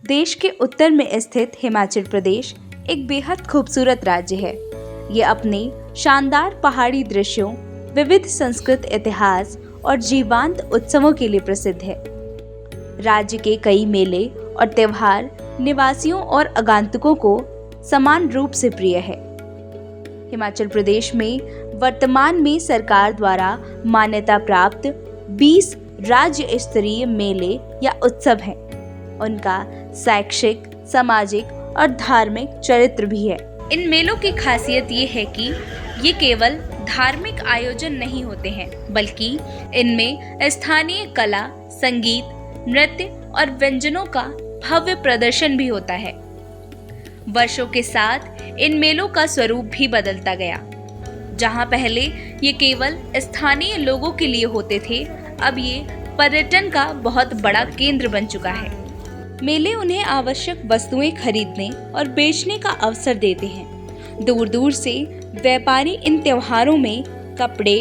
देश के उत्तर में स्थित हिमाचल प्रदेश एक बेहद खूबसूरत राज्य है। ये अपने शानदार पहाड़ी दृश्यों, विविध संस्कृत इतिहास और जीवंत उत्सवों के लिए प्रसिद्ध है। राज्य के कई मेले और त्योहार निवासियों और आगंतुकों को समान रूप से प्रिय है। हिमाचल प्रदेश में वर्तमान में सरकार द्वारा मान्यता प्राप्त 20 राज्य स्तरीय मेले या उत्सव हैं। उनका शैक्षिक, सामाजिक और धार्मिक चरित्र भी है। इन मेलों की खासियत ये है कि ये केवल धार्मिक आयोजन नहीं होते हैं, बल्कि इनमें स्थानीय कला, संगीत, नृत्य और व्यंजनों का भव्य प्रदर्शन भी होता है। वर्षों के साथ इन मेलों का स्वरूप भी बदलता गया। जहां पहले ये केवल स्थानीय लोगों के लिए होते थे, अब ये पर्यटन का बहुत बड़ा केंद्र बन चुका है। मेले उन्हें आवश्यक वस्तुएं खरीदने और बेचने का अवसर देते हैं। दूर दूर से व्यापारी इन त्योहारों में कपड़े,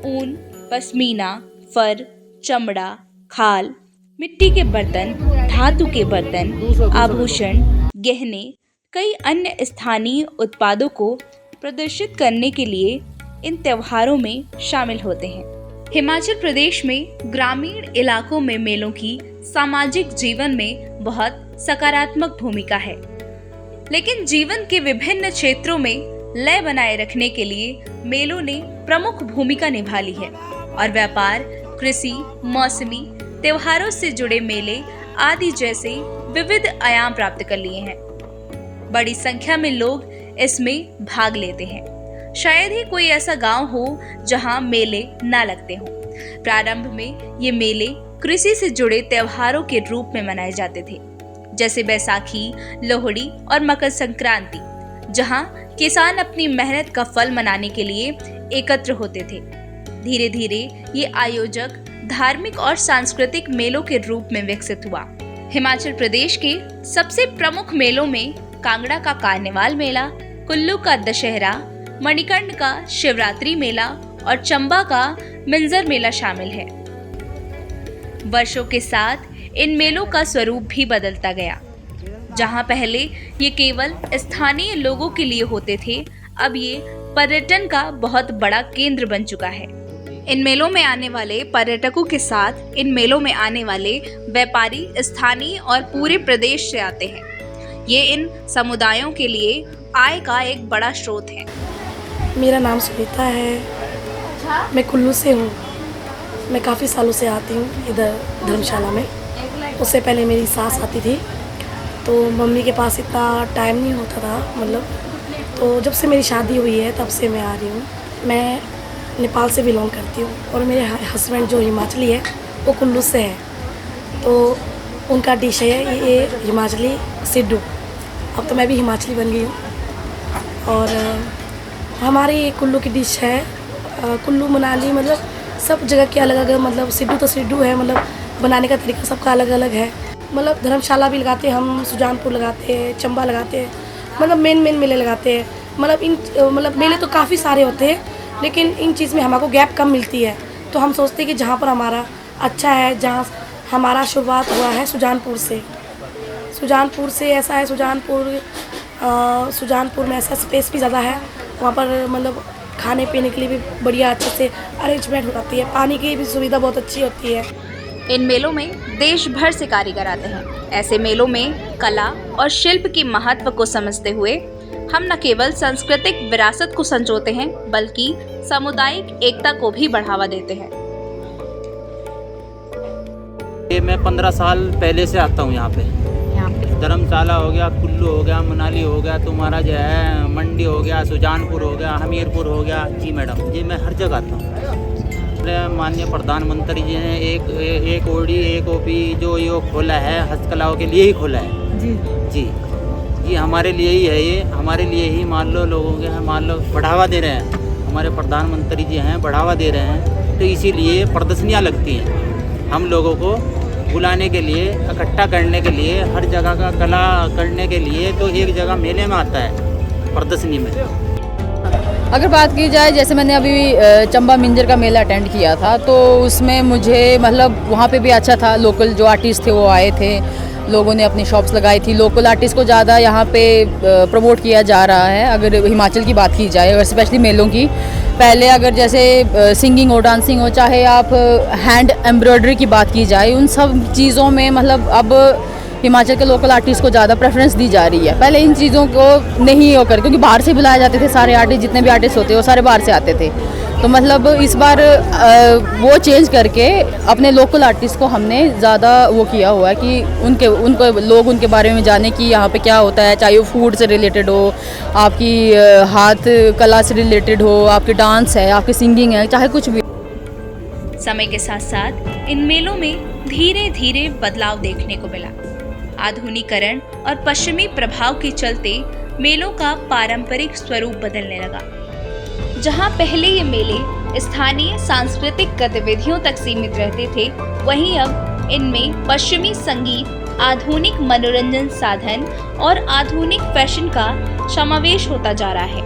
ऊन, पश्मीना, फर, चमड़ा, खाल, मिट्टी के बर्तन, धातु के बर्तन, आभूषण, गहने, कई अन्य स्थानीय उत्पादों को प्रदर्शित करने के लिए इन त्योहारों में शामिल होते हैं। हिमाचल प्रदेश में ग्रामीण इलाकों में मेलों की सामाजिक जीवन में बहुत सकारात्मक भूमिका है, लेकिन जीवन के विभिन्न क्षेत्रों में लय बनाए रखने के लिए मेलों ने प्रमुख भूमिका निभा ली है और व्यापार, कृषि, मौसमी त्योहारों से जुड़े मेले आदि जैसे विविध आयाम प्राप्त कर लिए हैं। बड़ी संख्या में लोग इसमें भाग लेते हैं। शायद ही कोई ऐसा गांव हो जहां मेले ना लगते हों। प्रारंभ में ये मेले कृषि से जुड़े त्योहारों के रूप में मनाए जाते थे, जैसे बैसाखी, लोहड़ी और मकर संक्रांति, जहां किसान अपनी मेहनत का फल मनाने के लिए एकत्र होते थे। धीरे धीरे ये आयोजक धार्मिक और सांस्कृतिक मेलों के रूप में विकसित हुआ। हिमाचल प्रदेश के सबसे प्रमुख मेलों में कांगड़ा का कार्निवाल मेला, कुल्लू का दशहरा, मणिकर्ण का शिवरात्रि मेला और चंबा का मिंजर मेला शामिल है। वर्षों के साथ इन मेलों का स्वरूप भी बदलता गया। जहां पहले ये केवल स्थानीय लोगों के लिए होते थे, अब ये पर्यटन का बहुत बड़ा केंद्र बन चुका है। इन मेलों में आने वाले पर्यटकों के साथ इन मेलों में आने वाले व्यापारी स्थानीय और पूरे प्रदेश से आते हैं। ये इन समुदायों के लिए आय का एक बड़ा स्रोत है। मेरा नाम सुनीता है, मैं कुल्लू से हूँ। मैं काफ़ी सालों से आती हूँ इधर धर्मशाला में। उससे पहले मेरी सास आती थी, तो मम्मी के पास इतना टाइम नहीं होता था, तो जब से मेरी शादी हुई है तब से मैं आ रही हूँ। मैं नेपाल से बिलोंग करती हूँ और मेरे हस्बैंड जो हिमाचली है वो कुल्लू से है, तो उनका डिश है ये हिमाचली सिड्डू। अब तो मैं भी हिमाचली बन गई हूँ। और हमारी कुल्लू की डिश है, कुल्लू मनाली, सब जगह की अलग अलग, सिड्डू तो सिड्डू है, बनाने का तरीका सबका अलग अलग है। धर्मशाला भी लगाते हैं हम, सुजानपुर लगाते हैं, चंबा लगाते हैं, मेन मेले लगाते हैं। इन मेले तो काफ़ी सारे होते हैं, लेकिन इन चीज़ में हमको गैप कम मिलती है। तो हम सोचते हैं कि जहाँ पर हमारा अच्छा है, जहाँ हमारा शुरुआत हुआ है सुजानपुर से ऐसा है। सुजानपुर में ऐसा स्पेस भी ज़्यादा है, वहाँ पर खाने पीने के लिए भी बढ़िया अच्छे से अरेंजमेंट हो जाती है, पानी की भी सुविधा बहुत अच्छी होती है। इन मेलों में देश भर से कारीगर आते हैं। ऐसे मेलों में कला और शिल्प के महत्व को समझते हुए हम न केवल सांस्कृतिक विरासत को संजोते हैं, बल्कि सामुदायिक एकता को भी बढ़ावा देते हैं। मैं 15 साल पहले से आता हूँ यहाँ पे। धर्मशाला हो गया, कुल्लू हो गया, मनाली हो गया, तुम्हारा जो है मंडी हो गया, सुजानपुर हो गया, हमीरपुर हो गया। जी मैडम, जी मैं हर जगह आता हूँ। माननीय प्रधानमंत्री जी ने एक ओडी एक ओपी जो ये खोला है, हस्तकलाओं के लिए ही खोला है। जी हमारे लिए ही है, ये हमारे लिए ही मान लो लोगों के बढ़ावा दे रहे हैं। हमारे प्रधानमंत्री जी हैं, बढ़ावा दे रहे हैं, तो इसीलिए प्रदर्शनियाँ लगती हैं हम लोगों को बुलाने के लिए, इकट्ठा करने के लिए, हर जगह का कला करने के लिए। तो एक जगह मेले में आता है प्रदर्शनी में। अगर बात की जाए, जैसे मैंने अभी चंबा मिंजर का मेला अटेंड किया था, तो उसमें मुझे वहाँ पे भी अच्छा था। लोकल जो आर्टिस्ट थे वो आए थे, लोगों ने अपनी शॉप्स लगाई थी। लोकल आर्टिस्ट को ज़्यादा यहाँ पे प्रमोट किया जा रहा है। अगर हिमाचल की बात की जाए और स्पेशली मेलों की, पहले अगर जैसे सिंगिंग हो, डांसिंग हो, चाहे आप हैंड एम्ब्रॉयडरी की बात की जाए, उन सब चीज़ों में मतलब अब हिमाचल के लोकल आर्टिस्ट को ज़्यादा प्रेफरेंस दी जा रही है। पहले इन चीज़ों को नहीं होकर, क्योंकि बाहर से बुलाए जाते थे सारे आर्टिस्ट, जितने भी आर्टिस्ट होते वो सारे बाहर से आते थे। तो मतलब इस बार वो चेंज करके अपने लोकल आर्टिस्ट को हमने ज़्यादा वो किया हुआ है कि उनको लोग उनके बारे में जाने कि यहाँ पे क्या होता है, चाहे वो फूड से रिलेटेड हो, आपकी हाथ कला से रिलेटेड हो, आपकी डांस है, आपकी सिंगिंग है, चाहे कुछ भी। समय के साथ साथ इन मेलों में धीरे धीरे बदलाव देखने को मिला। आधुनिकीकरण और पश्चिमी प्रभाव के चलते मेलों का पारंपरिक स्वरूप बदलने लगा। जहां पहले ये मेले स्थानीय सांस्कृतिक गतिविधियों तक सीमित रहते थे, वहीं अब इनमें पश्चिमी संगीत, आधुनिक मनोरंजन साधन और आधुनिक फैशन का समावेश होता जा रहा है।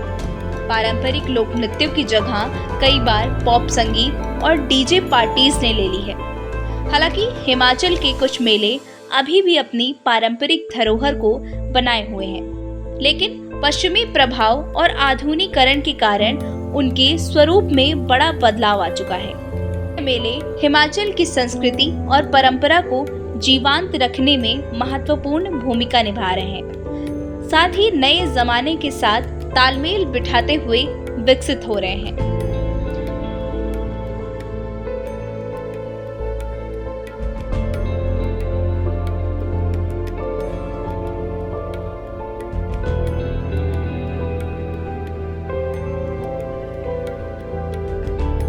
पारंपरिक लोक नृत्यों की जगह कई बार पॉप संगीत और डीजे पार्टीज ने ले ली है। हालांकि हिमाचल के कुछ मेले अभी भी अपनी पारंपरिक धरोहर को बनाए हुए हैं, लेकिन पश्चिमी प्रभाव और आधुनिकीकरण के कारण उनके स्वरूप में बड़ा बदलाव आ चुका है। मेले हिमाचल की संस्कृति और परंपरा को जीवंत रखने में महत्वपूर्ण भूमिका निभा रहे हैं, साथ ही नए जमाने के साथ तालमेल बिठाते हुए विकसित हो रहे हैं।